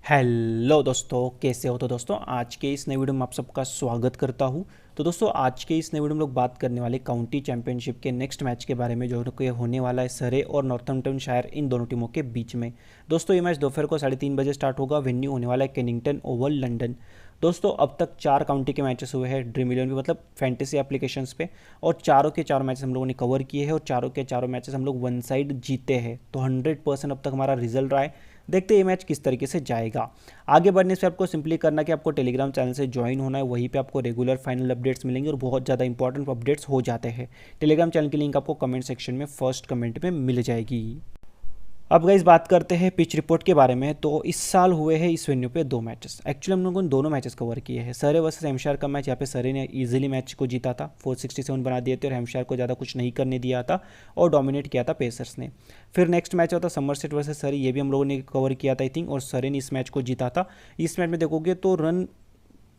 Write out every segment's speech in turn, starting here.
Hello दोस्तों, कैसे हो? तो दोस्तों आज के इस नए वीडियो में आप सबका स्वागत करता हूं। तो दोस्तों आज के इस नए वीडियो में लोग बात करने वाले काउंटी चैंपियनशिप के नेक्स्ट मैच के बारे में, जो कि होने वाला है सरे और नॉर्थम्पटनशायर इन दोनों टीमों के बीच में। दोस्तों ये मैच दोपहर को 3:30 बजे स्टार्ट होगा। वेन्यू होने वाला है केनिंगटन ओवल, लंदन। दोस्तों अब तक 4 काउंटी के मैचेस हुए हैं ड्रीम 11 पे, मतलब फैंटेसी एप्लीकेशंस पे, और चारों के चारों मैचेस हम लोगों ने कवर किए हैं और चारों के चारों मैचेस हम लोग वन साइड जीते हैं। तो 100% अब तक हमारा रिजल्ट रहा है। देखते हैं ये मैच किस तरीके से जाएगा। आगे बढ़ने से आपको सिंपली करना कि आपको टेलीग्राम चैनल से ज्वाइन होना है। वहीं पे आपको रेगुलर फाइनल अपडेट्स मिलेंगे और बहुत ज़्यादा इंपॉर्टेंट अपडेट्स हो जाते हैं। टेलीग्राम चैनल की लिंक आपको कमेंट सेक्शन में फर्स्ट कमेंट में मिल जाएगी। अब गाइस बात करते हैं पिच रिपोर्ट के बारे में। तो इस साल हुए हैं इस वेन्यू पे 2 मैचेस। एक्चुअली हम लोगों ने दोनों मैचेस कवर किए हैं। सरे वर्सेस हेम्पशायर का मैच, यहाँ पे सरे ने इजीली मैच को जीता था, 467 बना दिए थे और हेम्पशायर को ज़्यादा कुछ नहीं करने दिया था और डोमिनेट किया था पेसर्स ने। फिर नेक्स्ट मैच होता समरसेट वर्सेस सरे, ये भी हम लोगों ने कवर किया था आई थिंक, और सरे ने इस मैच को जीता था। इस मैच में देखोगे तो रन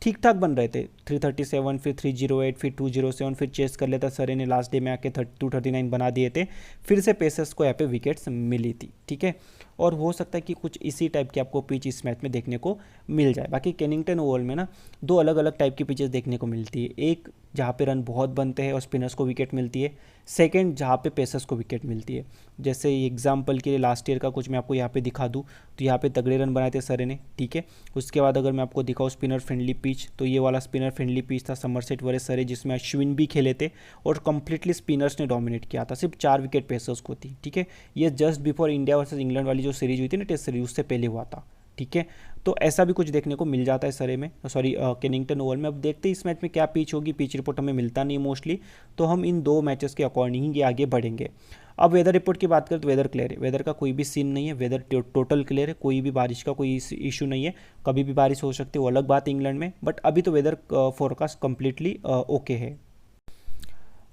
ठीक ठाक बन रहे थे, 337, फिर 308, फिर 207, फिर चेस कर लेता सरे ने लास्ट डे में आके 239 बना दिए थे। फिर से पेसर्स को यहाँ पे विकेट्स मिली थी, ठीक है। और हो सकता है कि कुछ इसी टाइप की आपको पिच इस मैच में देखने को मिल जाए। बाकी केनिंगटन ओवल में ना 2 अलग अलग टाइप की पिचेस देखने को मिलती है। एक जहाँ पे रन बहुत बनते हैं और स्पिनर्स को विकेट मिलती है, सेकंड जहाँ पे पेसर्स को विकेट मिलती है। जैसे एग्जांपल के लिए लास्ट ईयर का कुछ मैं आपको यहाँ पे दिखा दूँ तो यहाँ पे तगड़े रन बनाए थे सरे ने, ठीक है। उसके बाद अगर मैं आपको दिखाऊँ स्पिनर फ्रेंडली पिच, तो ये वाला स्पिनर फ्रेंडली पिच था समरसेट वर्सेस सरे, जिसमें अश्विन भी खेले थे और कंप्लीटली स्पिनर्स ने डोमिनेट किया था। सिर्फ 4 विकेट पेसर्स को थी, ठीक है। ये just before India versus England वाली जो सीरीज हुई थी ना, टेस्ट सीरीज, उससे पहले हुआ था, ठीक है। तो ऐसा भी कुछ देखने को मिल जाता है सरे में, सॉरी केनिंगटन ओवल में। अब देखते हैं इस मैच में क्या पिच होगी। पिच रिपोर्ट हमें मिलता नहीं मोस्टली, तो हम इन 2 मैचेस के अकॉर्डिंग ही आगे बढ़ेंगे। अब वेदर रिपोर्ट की बात करें तो वेदर क्लियर है, वेदर का कोई भी सीन नहीं है, वेदर टोटल क्लियर है, कोई भी बारिश का कोई इशू नहीं है। कभी भी बारिश हो सकती है, वो अलग बात है इंग्लैंड में, बट अभी तो वेदर फोरकास्ट कंप्लीटली ओके है।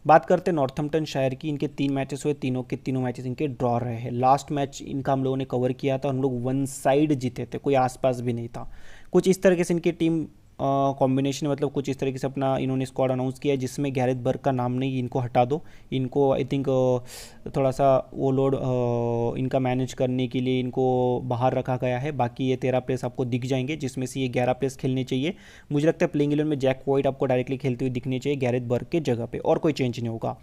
बात करते हैं नॉर्थम्पटनशायर की। इनके 3 मैचेस हुए, तीनों के तीनों मैचेस इनके ड्रॉ रहे हैं। लास्ट मैच इनका हम लोगों ने कवर किया था, हम लोग वन साइड जीते थे, कोई आसपास भी नहीं था। कुछ इस तरीके से इनकी टीम कॉम्बिनेशन, मतलब कुछ इस तरीके से अपना इन्होंने स्क्वाड अनाउंस किया है, जिसमें गैरेथ बर्ग का नाम नहीं, इनको हटा दो। इनको आई थिंक थोड़ा सा वो लोड इनका मैनेज करने के लिए इनको बाहर रखा गया है। बाकी ये 13 प्लेयर्स आपको दिख जाएंगे, जिसमें से ये 11 प्लेयर्स खेलने चाहिए। मुझे लगता है प्लेइंग 11 में जैक वॉइट आपको डायरेक्टली खेलते हुए दिखने चाहिए गैरेथ बर्ग के जगह पे, और कोई चेंज नहीं होगा।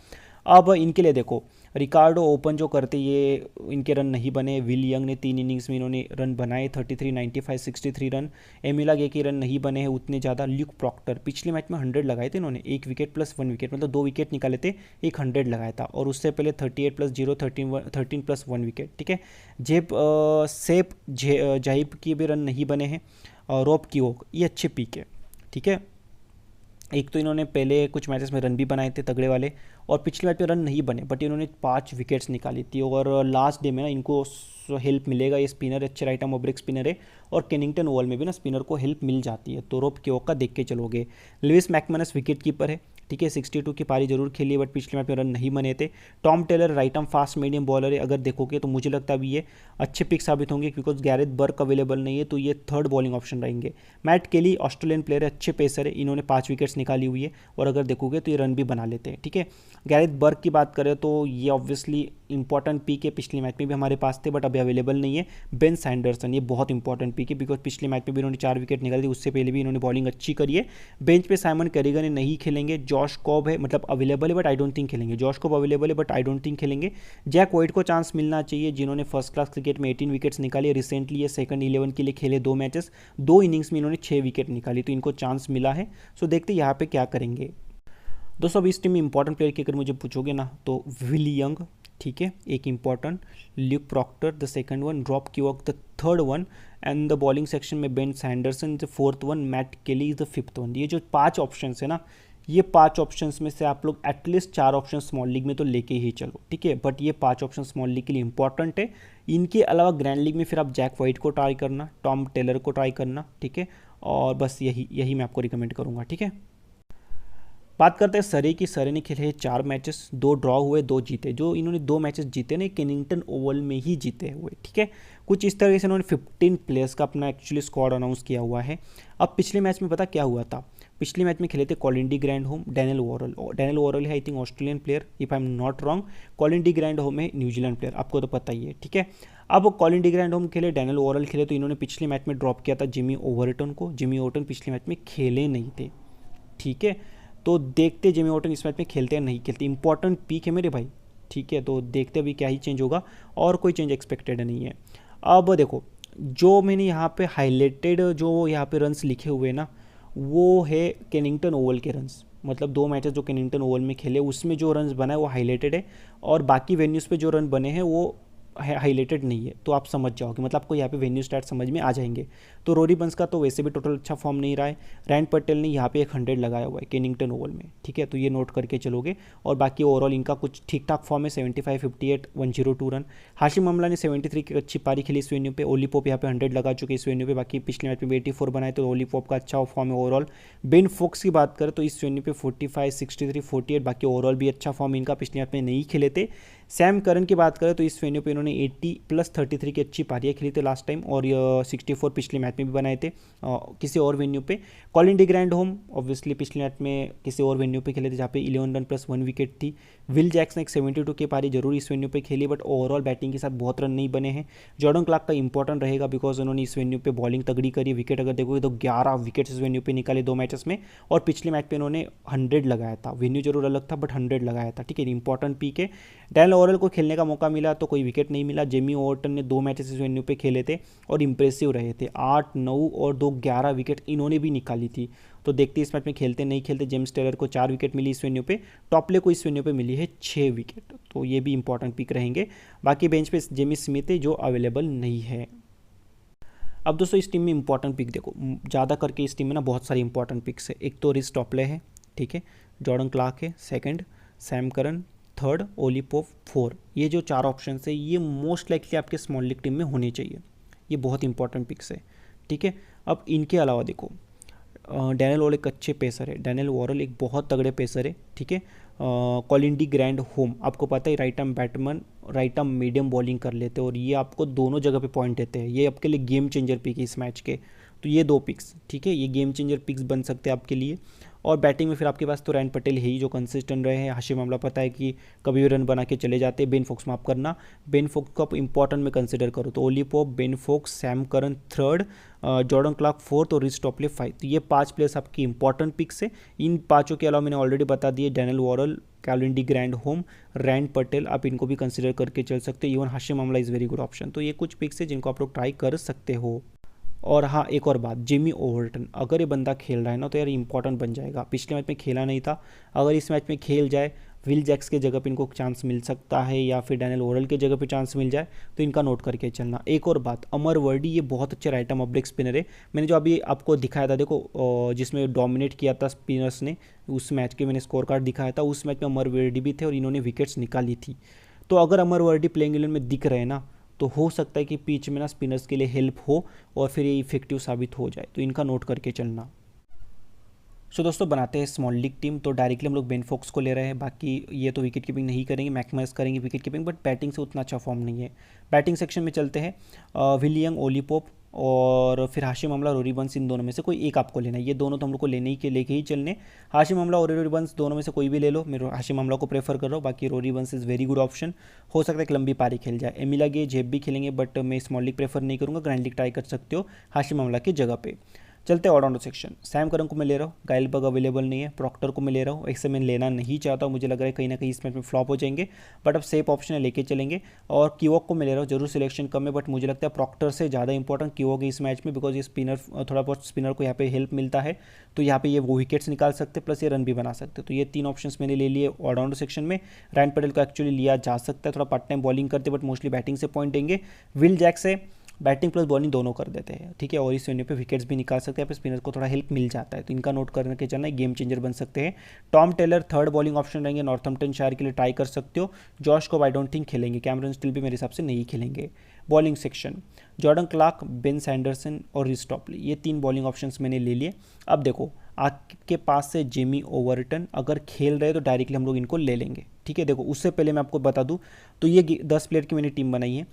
अब इनके लिए देखो, रिकार्डो ओपन जो करते ये इनके रन नहीं बने। विल यंग ने 3 इनिंग्स में इन्होंने रन बनाए, 33, 95, 63 रन। एमिला गे के रन नहीं बने हैं उतने ज़्यादा। ल्यूक प्रॉक्टर पिछले मैच में 100 लगाए थे इन्होंने, 1 विकेट प्लस 1 विकेट, मतलब 2 विकेट निकाले थे, एक 100 लगाया था। और उससे पहले 38 प्लस 0, 13 प्लस 1 विकेट, ठीक है। सेप जाहिब की भी रन नहीं बने हैं। रोब की ओक ये अच्छे पीक है, ठीक है। एक तो इन्होंने पहले कुछ मैचेस में रन भी बनाए थे तगड़े वाले, और पिछले मैच में रन नहीं बने, बट इन्होंने 5 विकेट्स निकाली थी। और लास्ट डे में ना इनको हेल्प मिलेगा, ये स्पिनर अच्छे राइट आर्म ऑफ स्पिनर है, और केनिंगटन ओवल में भी ना स्पिनर को हेल्प मिल जाती है। तो रोप के का देख के चलोगे। लुइस मैकमैनस विकेट कीपर है, ठीक है, 62 की पारी जरूर खेली है, बट पिछले मैच में रन नहीं बने थे। Tom Taylor right arm fast medium bowler है, अगर देखोगे तो मुझे लगता है अभी ये अच्छे पिक साबित होंगे, बिकॉज गैरेथ बर्क अवेलेबल नहीं है, तो ये थर्ड बॉलिंग ऑप्शन रहेंगे। मैट केली ऑस्ट्रेलियन प्लेयर है, अच्छे पेसर है, इन्होंने 5 विकेट्स निकाली हुई है, और अगर देखोगे तो ये रन भी बना लेते हैं, ठीक है। गैरेथ बर्क की बात करें तो ये ऑब्वियसली इंपॉर्टेंट पिक है, पिछले मैच में भी हमारे पास थे बट अभी अवेलेबल नहीं है। बेन सैंडरसन ये बहुत इंपॉर्टेंट पिक है, बिकॉज पिछले मैच में भी इन्होंने 4 विकेट निकाली थी, उससे पहले भी इन्होंने बॉलिंग अच्छी करी है। बेंच पे साइमन कैरिगन नहीं खेलेंगे। जॉश कॉब है, मतलब अवेलेबल है बट आई डोंट थिंक खेलेंगे। जॉश कॉब अवेलेबल है बट आई डोंट थिंक खेलेंगे। जैक वाइट को चांस मिलना चाहिए, जिन्होंने फर्स्ट क्लास क्रिकेट में 18 विकेट्स निकाली। रिसेंटली ये सेकंड 11 के लिए खेले 2 मैचेस, 2 इनिंग्स में इन्होंने 6 विकेट निकाली, तो इनको चांस मिला है। सो देखते यहाँ पे क्या करेंगे। दोस्तों अब इस टीम में इंपॉर्टेंट प्लेयर की अगर मुझे पूछोगे ना, तो विल यंग, ठीक है, एक important. Luke Proctor the second one, ड्रॉप क्यूक the third one, and the bowling section में Ben Sanderson the fourth one, Matt Kelly is the fifth one. ये जो 5 ऑप्शन है ना, ये 5 ऑप्शंस में से आप लोग एटलीस्ट 4 ऑप्शन स्मॉल लीग में तो लेके ही चलो, ठीक है। बट ये 5 ऑप्शन स्मॉल लीग के लिए इंपॉर्टेंट है। इनके अलावा ग्रैंड लीग में फिर आप जैक वाइट को ट्राई करना, टॉम टेलर को ट्राई करना, ठीक है। और बस यही मैं आपको रिकमेंड करूँगा, ठीक है। बात करते हैं सरे की। सरे ने खेले 4 मैचेस, 2 ड्रॉ हुए, 2 जीते। जो इन्होंने 2 मैचेस जीते ना, केनिंगटन ओवल में ही जीते हुए, ठीक है। कुछ इस तरह से इन्होंने 15 प्लेयर्स का अपना एक्चुअली स्क्वाड अनाउंस किया हुआ है। अब पिछले मैच में पता क्या हुआ था, पिछले मैच में खेले थे Colin de Grandhomme, Daniel Worrall है I think Australian player, if I am not wrong. Colin de Grandhomme है न्यूजीलैंड प्लेयर, आपको तो पता ही है, ठीक है। अब कॉलिन डी ग्रैंडहोम खेले, डैनियल ओवरऑल खेले, तो इन्होंने पिछले मैच में ड्रॉप किया था जिमी ओवरटन को। जिमी ओवरटन पिछले मैच में खेले नहीं थे, ठीक है। तो देखते जिमी ओवरटन इस मैच में खेलते या नहीं खेलते, इंपॉर्टेंट पीक है मेरे भाई, ठीक है। तो देखते अभी क्या ही चेंज होगा, और कोई चेंज एक्सपेक्टेड नहीं है। अब देखो जो मैंने यहाँ पे हाईलाइटेड जो यहाँ पे रन्स लिखे हुए ना, वो है केनिंगटन ओवल के रन्स, मतलब 2 मैचेस जो केनिंगटन ओवल में खेले उसमें जो रन्स बना है वो हाईलाइटेड है, और बाकी वेन्यूज़ पे जो रन बने हैं वो हाईलाइटेड नहीं है। तो आप समझ जाओगे, मतलब आपको यहाँ पे वेन्यू स्टैट समझ में आ जाएंगे। तो रोरी बंस का तो वैसे भी टोटल अच्छा फॉर्म नहीं रहा है। रैन पटेल ने यहाँ पे 100 लगाया हुआ है केनिंगटन ओवल में, ठीक है, तो ये नोट करके चलोगे। और बाकी ओवरऑल इनका कुछ ठीक ठाक फॉर्म है, 75, 58, 102 रन। हाशिम अमला ने 73 की अच्छी पारी खेली इस वेन्यू पे। ओली पोप यहाँ पे 100 लगा चुके इस वेन्यू पे, बाकी पिछले मैच में 84 बनाए, तो ओली पोप का अच्छा फॉर्म है ओवरऑल। बेन फोक्स की बात करें तो इस वेन्यू पे 45, 63, 48, बाकी ओवरऑल भी अच्छा फॉर्म इनका, पिछले मैच में नहीं खेले थे। सैम करन की बात करें तो इस वेन्यू पे इन्होंने 80+33 की अच्छी पारियाँ खेली थी लास्ट टाइम, और 64 पिछले मैच में भी बनाए थे किसी और वेन्यू पे। कॉलिन डी ग्रैंडहोम ऑब्वियसली पिछले मैच में किसी और वेन्यू पे खेले थे जहाँ पे 11 रन प्लस 1 विकेट थी। विल जैक्स ने एक 72 की पारी जरूर इस वेन्यू पे खेली, बट ओवरऑल बैटिंग के साथ बहुत रन नहीं बने हैं। जॉर्डन क्लार्क का इंपॉर्टेंट रहेगा बिकॉज उन्होंने इस वेन्यू पे बॉलिंग तगड़ी करी। विकेट अगर देखोगे तो 11 विकेट्स इस वेन्यू पे निकाले 2 मैचेस में, और पिछले मैच पे इन्होंने 100 लगाया था। वेन्यू जरूर अलग था बट 100 लगाया था, ठीक है, इंपॉर्टेंट पीक है। डैनियल ओवरऑल को खेलने का मौका मिला तो कोई विकेट नहीं मिला। जेमी ओवरटन ने 2 मैचेस इस वेन्यू पे खेले थे और इंप्रेसिव रहे थे, 8, 9 और 2 11 विकेट इन्होंने भी निकाली थी। तो देखते इस मैच में खेलते नहीं खेलते। जेम्स टेलर को 4 विकेट मिली इस वेन्यू पे, टॉपले को इस वेन्यू पे मिली है 6 विकेट, तो ये भी इंपॉर्टेंट पिक रहेंगे। बाकी बेंच पे जेमी स्मिथ है जो अवेलेबल नहीं है। अब दोस्तों इस टीम में इंपॉर्टेंट पिक देखो, ज़्यादा करके इस टीम में ना बहुत सारी इंपॉर्टेंट पिक्स है। एक तो रिस टॉपले है, ठीक है, जॉर्डन क्लार्क है second, Sam Curran third, Ollie Pope 4। ये जो 4 ऑप्शन है ये मोस्ट लाइकली आपके स्मॉल लीग टीम में होने चाहिए, ये बहुत इंपॉर्टेंट पिक्स है, ठीक है। अब इनके अलावा देखो डैनियल ओवरऑल एक अच्छे पेसर है, डैनियल ओवरऑल एक बहुत तगड़े पेसर है, ठीक है। कॉलिन डी ग्रैंडहोम आपको पता है right arm batsman, right arm medium bowling कर लेते हैं और ये आपको दोनों जगह पे पॉइंट देते हैं। ये आपके लिए गेम चेंजर पिक है इस मैच के, तो ये 2 पिक्स, ठीक है, ये गेम चेंजर पिक्स बन सकते हैं आपके लिए। और बैटिंग में फिर आपके पास तो रैन पटेल है ही जो कंसिस्टेंट रहे हैं। हाशिम अमला पता है कि कभी भी रन बना के चले जाते हैं। बेन फोक्स माफ करना, बेन फोक्स को आप इंपॉर्टेंट में कंसिडर करो तो Ollie Pope, Ben Foakes, Sam Curran third, Jordan Clarke 4th और रिस टॉपले 5। तो ये 5 प्लेयर्स आपकी इंपॉर्टेंट पिक्स है। इन 5 के अलावा मैंने ऑलरेडी बता दिए Daniel Worrall, Colin de Grandhomme, Ryan Patel, आप इनको भी कंसिडर करके चल सकते हो। इवन हाशिम अमला इज़ वेरी गुड ऑप्शन। तो ये कुछ पिक्स है जिनको आप लोग ट्राई कर सकते हो। और हाँ एक और बात, जिमी ओवरटन अगर ये बंदा खेल रहा है ना तो यार इंपॉर्टेंट बन जाएगा। पिछले मैच में खेला नहीं था, अगर इस मैच में खेल जाए, विल जैक्स के जगह पे इनको चांस मिल सकता है या फिर डैनियल ओवरऑल के जगह पे चांस मिल जाए, तो इनका नोट करके चलना। एक और बात, अमर वर्डी ये बहुत अच्छे right arm off break spinner है। मैंने जो अभी आपको दिखाया था देखो जिसमें डोमिनेट किया था स्पिनर्स ने, उस मैच के मैंने स्कोर कार्ड दिखाया था, उस मैच में अमर वर्डी भी थे और इन्होंने विकेट्स निकाली थी। तो अगर अमर वर्डी प्लेइंग 11 में दिख रहे हैं ना तो हो सकता है कि पिच में ना स्पिनर्स के लिए हेल्प हो और फिर ये इफेक्टिव साबित हो जाए, तो इनका नोट करके चलना। सो दोस्तों बनाते हैं स्मॉल लीग टीम। तो डायरेक्टली हम लोग बेन फोक्स को ले रहे हैं, बाकी ये तो विकेट कीपिंग नहीं करेंगे, मैकमस करेंगे विकेट कीपिंग, बट बैटिंग से उतना अच्छा फॉर्म नहीं है। बैटिंग सेक्शन में चलते हैं, विल यंग, ओली पोप और फिर हाशिम अमला, रोरी बंस, इन दोनों में से कोई एक आपको लेना है। ये दोनों तो हम लोग को लेने ही के लेके ही चलने। हाशिम अमला और रोरी बंस दोनों में से कोई भी ले लो, मैं हाशिम अमला को प्रेफर कर रहा हूँ, बाकी Rory Burns is very good option, हो सकता है कि लंबी पारी खेल जाए। एमिला गे, जेब भी खेलेंगे बट मैं स्मॉल लीग प्रेफर नहीं करूँगा, ग्रैंड लीग ट्राई कर सकते हो हाशिम अमला की जगह पे। चलते हैं ऑलराउंडर सेक्शन। सैम करन को मैं ले रहा हूँ, गाइल बग अवेलेबल नहीं है, प्रॉक्टर को मैं ले रहा हूँ, ऐसे मैं लेना नहीं चाहता हूँ, मुझे लग रहा है कहीं ना कहीं इस मैच में फ्लॉप हो जाएंगे, बट अब सेफ ऑप्शन है लेके चलेंगे। और कीवॉक को मैं ले रहा हूँ, जरूर सिलेक्शन कम है बट मुझे लगता है प्रॉक्टर से ज़्यादा इंपॉर्टेंट कीवॉक है इस मैच में, बिकॉज ये स्पिनर थोड़ा बहुत स्पिनर को यहाँ पे हेल्प मिलता है, तो यहाँ पे ये वो विकेट्स निकाल सकते प्लस ये रन भी बना सकते। तो ये 3 ऑप्शन मैंने ले लिए ऑलराउंडर सेक्शन में। रैन पटेल को एक्चुअली लिया जा सकता है, थोड़ा पार्ट टाइम बॉलिंग करते बट मोस्टली बैटिंग से पॉइंट देंगे। विल जैक्स से बैटिंग प्लस बॉलिंग दोनों कर देते हैं, ठीक है, और इस वेन्यू पे विकेट्स भी निकाल सकते हैं, यहाँ पे स्पिनर को थोड़ा हेल्प मिल जाता है, तो इनका नोट करके चलना है, गेम चेंजर बन सकते हैं। Tom Taylor third bowling option रहेंगे, नॉर्थम्पटनशायर के लिए ट्राई कर सकते हो। जॉश को आई डोंट थिंक खेलेंगे, कैमरन स्टिल भी मेरे हिसाब से नहीं खेलेंगे। Bowling section, Jordan Clarke, Ben Sanderson और रिस टॉपली, ये 3 बॉलिंग ऑप्शंस मैंने ले लिए। अब देखो आपके पास से जेमी ओवरटन अगर खेल रहे तो डायरेक्टली हम लोग इनको ले लेंगे, ठीक है। देखो उससे पहले मैं आपको बता दूं तो ये 10 प्लेयर की मैंने टीम बनाई है,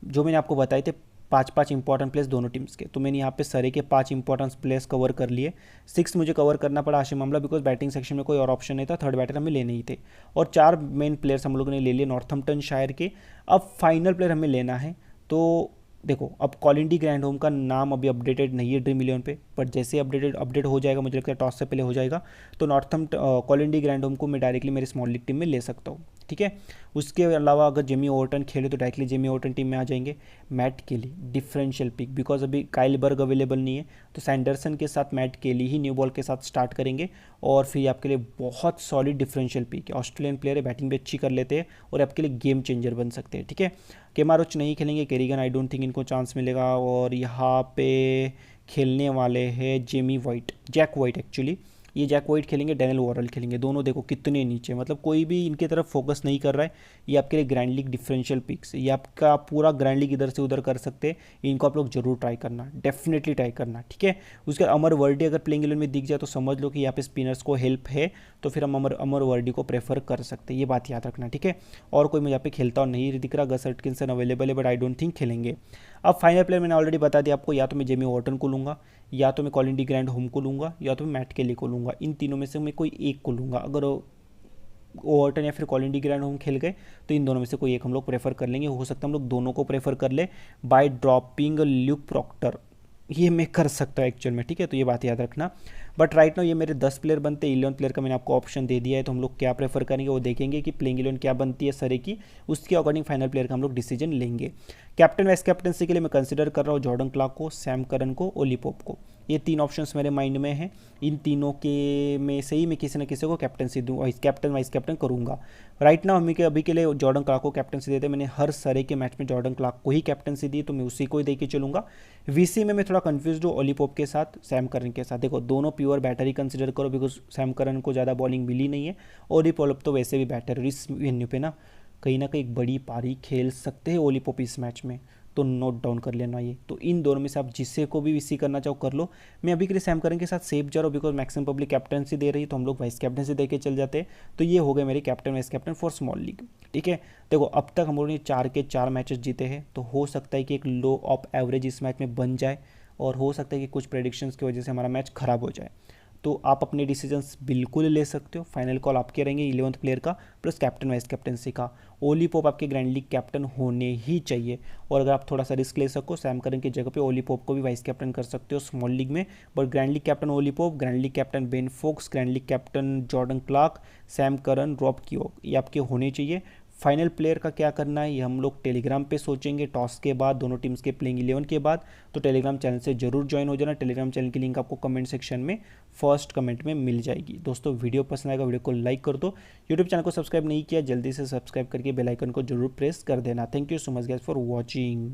जो मैंने आपको बताए थे 5-5 इंपॉर्टेंट प्लेयर्स दोनों टीम्स के, तो मैंने यहाँ पे सरे के 5 इंपॉर्टेंट प्लेयर्स कवर कर लिए। 6 मुझे कवर करना पड़ा हाशिम अमला, बिकॉज बैटिंग सेक्शन में कोई और ऑप्शन नहीं था, थर्ड बैटर हमें लेने ही थे। और 4 मेन प्लेयर्स हम लोगों ने ले लिए नॉर्थम्पटनशायर के। अब फाइनल प्लेयर हमें लेना है, तो देखो अब कॉलिंडी ग्रैंड होम का नाम अभी अपडेटेड नहीं है ड्रीम 11 पे, पर जैसे अपडेट हो जाएगा, मुझे लगता है टॉस से पहले हो जाएगा, तो नॉर्थम कॉलिंडी ग्रैंड होम को मैं डायरेक्टली मेरी स्मॉल लीग टीम में ले सकता हूँ। ठीक है, उसके अलावा अगर जेमी ओवर्टन खेले तो डायरेक्टली जेमी ओवर्टन टीम में आ जाएंगे। मैट केली डिफरेंशियल पिक, बिकॉज अभी काइल बर्ग अवेलेबल नहीं है, तो सैंडरसन के साथ मैट केली ही न्यू बॉल के साथ स्टार्ट करेंगे, और फिर आपके लिए बहुत सॉलिड डिफरेंशियल पिक है। ऑस्ट्रेलियन प्लेयर है, बैटिंग भी अच्छी कर लेते हैं और आपके लिए गेम चेंजर बन सकते हैं। ठीक है, केमारोच नहीं खेलेंगे, केरिगन आई डोंट थिंक इनको चांस मिलेगा, और यहाँ पे खेलने वाले हैं Jamie White, Jack White actually, ये जैक वाइट खेलेंगे, डैनियल वॉरल खेलेंगे। दोनों देखो कितने नीचे, मतलब कोई भी इनकी तरफ फोकस नहीं कर रहा है। ये आपके लिए ग्रैंड लीग डिफरेंशियल पिक्स, ये आपका पूरा ग्रैंड लीग इधर से उधर कर सकते हैं। इनको आप लोग जरूर ट्राई करना, डेफिनेटली ट्राई करना। ठीक है, उसके अमर वर्डी अगर प्लेइंग 11 में दिख जाए तो समझ लो कि यहाँ पे स्पिनर्स को हेल्प है, तो फिर हम अमर वर्डी को प्रेफर कर सकते हैं, ये बात याद रखना। ठीक है, और कोई मुझे यहाँ पे खेलता और नहीं दिख रहा। गस हटकिंसन अवेलेबल है, बट आई डोंट थिंक खेलेंगे। अब फाइनल प्लेयर मैंने ऑलरेडी बता दिया आपको, या तो मैं जेमी वॉर्टन को लूँगा, या तो मैं कॉलिंडी ग्रैंड होम को लूँगा, या तो मैं मैट केली को लूँगा। इन तीनों में से मैं कोई एक को लूँगा। अगर ओवर्टन या फिर कॉलिंडी ग्रैंड होम खेल गए तो इन दोनों में से कोई एक हम लोग प्रेफर कर लेंगे। हो सकता है हम लोग दोनों को प्रेफर कर ले बाय ड्रॉपिंग ल्यूक प्रॉक्टर, ये मैं कर सकता हूँ एक्चुअल में। ठीक है, तो ये बात याद रखना। बट राइट नाउ ये मेरे 10 प्लेयर बनते हैं, 11 प्लेयर का मैंने आपको ऑप्शन दे दिया है, तो हम लोग क्या प्रेफर करेंगे वो देखेंगे कि प्लेइंग 11 क्या बनती है सरे की, उसके अकॉर्डिंग फाइनल प्लेयर का हम लोग डिसीजन लेंगे। कैप्टन वाइस कैप्टनसी के लिए मैं कंसिडर कर रहा हूँ जॉर्डन क्लार्क को, सैम करन को, ओली पोप को। ये तीन ऑप्शंस मेरे माइंड में हैं, इन तीनों के में से ही मैं किसी न किसी को कैप्टनसी दूँ, वाइस कैप्टन करूँगा। राइट नाउ हमें के अभी के लिए जॉर्डन क्लार्क को कैप्टनसी देते हैं। मैंने हर सरे के मैच में जॉर्डन क्लार्क को ही कैप्टनसी दी, तो मैं उसी को ही दे के चलूँगा। वीसी में मैं थोड़ा कंफ्यूज हूँ ओली पोप के साथ, सैम करन के साथ। देखो दोनों प्योर बैटर ही कंसिडर करो, बिकॉज सैम करन को ज़्यादा बॉलिंग मिली नहीं है, ओली पोप तो वैसे भी बैटर है इस वेन्यू पे ना कहीं एक बड़ी पारी खेल सकते हैं ओली पोप इस मैच में, तो नोट डाउन कर लेना ये। तो इन दोनों में से आप जिससे को भी विसी करना चाहो कर लो। मैं अभी के लिए सैम करन के साथ सेफ जा रहा हूँ, बिकॉज मैक्सिमम पब्लिक कैप्टनसी दे रही है, तो हम लोग वाइस कैप्टनसी दे के चल जाते हैं। तो ये हो गए मेरे captain vice captain for small league. ठीक है, देखो अब तक हम लोगों ने 4 के 4 मैचेस जीते हैं, तो हो सकता है कि एक लो ऑफ एवरेज इस मैच में बन जाए, और हो सकता है कि कुछ प्रेडिक्शंस की वजह से हमारा मैच खराब हो जाए। तो आप अपने डिसीजंस बिल्कुल ले सकते हो, फाइनल कॉल आपके रहेंगे 11th प्लेयर का प्लस कैप्टन वाइस कैप्टनसी का। ओली पोप आपके ग्रैंड लीग कैप्टन होने ही चाहिए, और अगर आप थोड़ा सा रिस्क ले सको सैम करन की जगह पे ओली पोप को भी वाइस कैप्टन कर सकते हो स्मॉल लीग में। But grand league captain Ollie Pope, grand league captain Ben Foakes, grand league captain Jordan Clark, Sam Curran, Rob Keogh, ये आपके होने चाहिए। फाइनल प्लेयर का क्या करना है ये हम लोग टेलीग्राम पे सोचेंगे टॉस के बाद, दोनों टीम्स के प्लेइंग 11 के बाद। तो टेलीग्राम चैनल से जरूर ज्वाइन हो जाना। टेलीग्राम चैनल की लिंक आपको कमेंट सेक्शन में फर्स्ट कमेंट में मिल जाएगी। दोस्तों वीडियो पसंद आएगा वीडियो को लाइक कर दो, यूट्यूब चैनल को सब्सक्राइब नहीं किया जल्दी से सब्सक्राइब करके बेल आइकन को जरूर प्रेस कर देना। Thank you so much guys for watching.